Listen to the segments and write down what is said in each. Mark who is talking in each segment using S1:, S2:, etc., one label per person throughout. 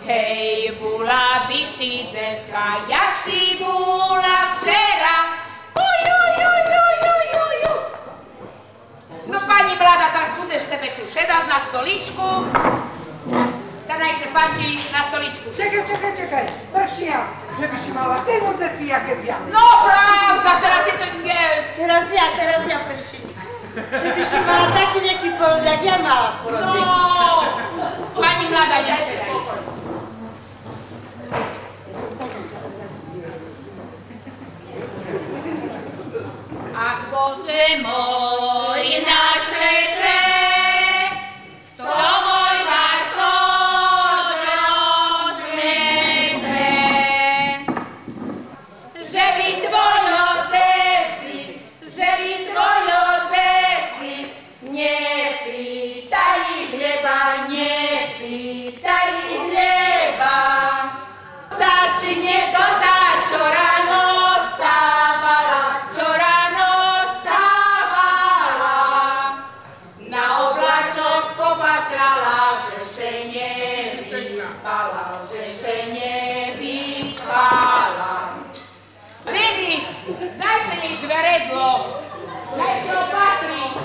S1: Hej, bula vyši dzevka, jak si bula včera. No pani mladá, tak budeš sebe tu šedať na stoličku. Tak najšie páči na stoličku.
S2: Čekaj, pršia, že by si mala ty moceci, jaké zja.
S1: No pravda, teraz je to nie.
S3: Teraz ja prším. Že by si mala taký nejaký porod, jak ja mala porod.
S1: No, pani mladá, nešedaj. Akože mori na Švece, to môj Marko rozmece. Že by tvojo ceci, nepýtaj chleba. Tá či nie to tá, čo ráno stávala. Na oblačok popatrala, že še nevyspala. Židi, dajte jej žveredlo, daj še opatri.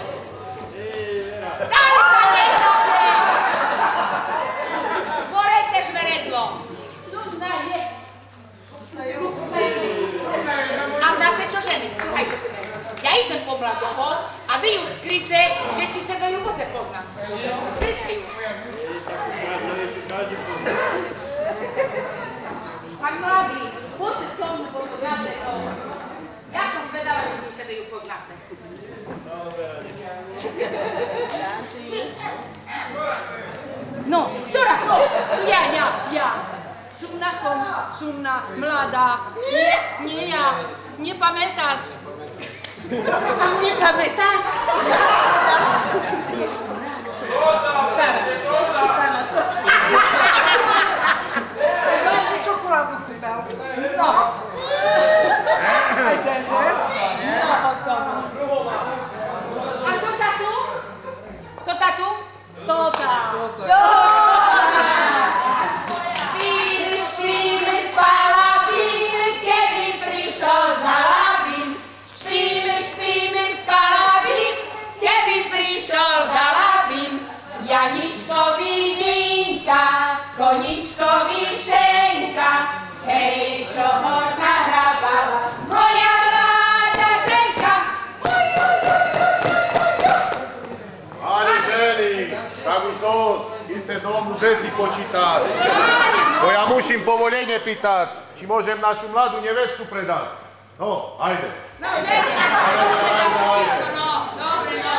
S1: Daj sa nejdobre. Porejte žveredlo. Sumna je. A znáte čo, ženy? Sluchajte tebe. Ja idem po mladoho a vy ju skryte, že či sebe ju bude poznať. Skryte ju. Pán mladý, poďte so mnou po to znáte to. Ja som zvedala, že či sebe ju poznáte. No, ktorá to? Ja. Šumná som, mladá. Nie ja. Nepamätáš?
S3: Nepamätáš? Stara som.
S2: Máš čokoládu kúpel?
S1: No.
S2: Aj dezert?
S1: No, hotovo. A kto tu? Spíme, spala bym, keby prišiel na labim. Spíme, spala bym, keby prišiel na labim. Janičkovi Vinka, koničkovi Šenka, hej, čo ho nahrabala moja mladá ženka.
S4: Ale ženy, tak už dosť, idce domu veci počítať. Bo ja musím povolenie pýtať, či môžem našu mladú nevestu predať. No, ajde.
S1: No, ženy, na to všetko, no, dobre, no.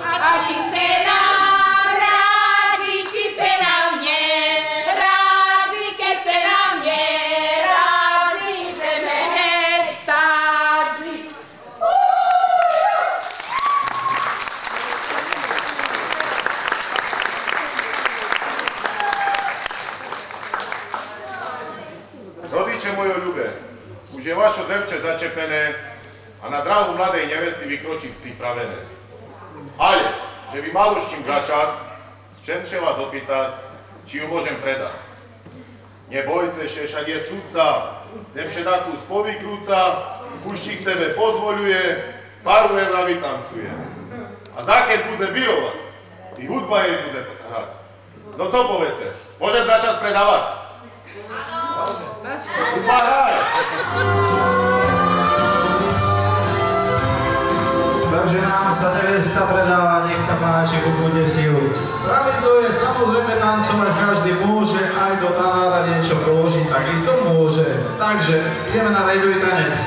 S1: A či se nám rádi, či se nám nerádi, keď se nám nerádi, chceme hneď stádi.
S4: Rodiče moje ľube, už je vaše dzevče začepené a na drahu mladej nevesty vykročiť pripravené. Ale, že by malo s čím začať, chcem vás opýtať, či ju môžem predať. Nebojte še, však je sudca, lepšie takú spovykrúca, puštík sebe pozvoľuje, paru evra vytancuje. A zákeď bude vyrovať, i hudba jej bude hrať. No co povece, môžem začať predávať? Hudba hraj!
S5: Takže nám sa nevesta predáva, nech sa páči, bude si ju. Pravidlo je samozrejme tancovať, každý môže, aj do tanára niečo položiť, takisto môže. Takže ideme na rajdový tanec.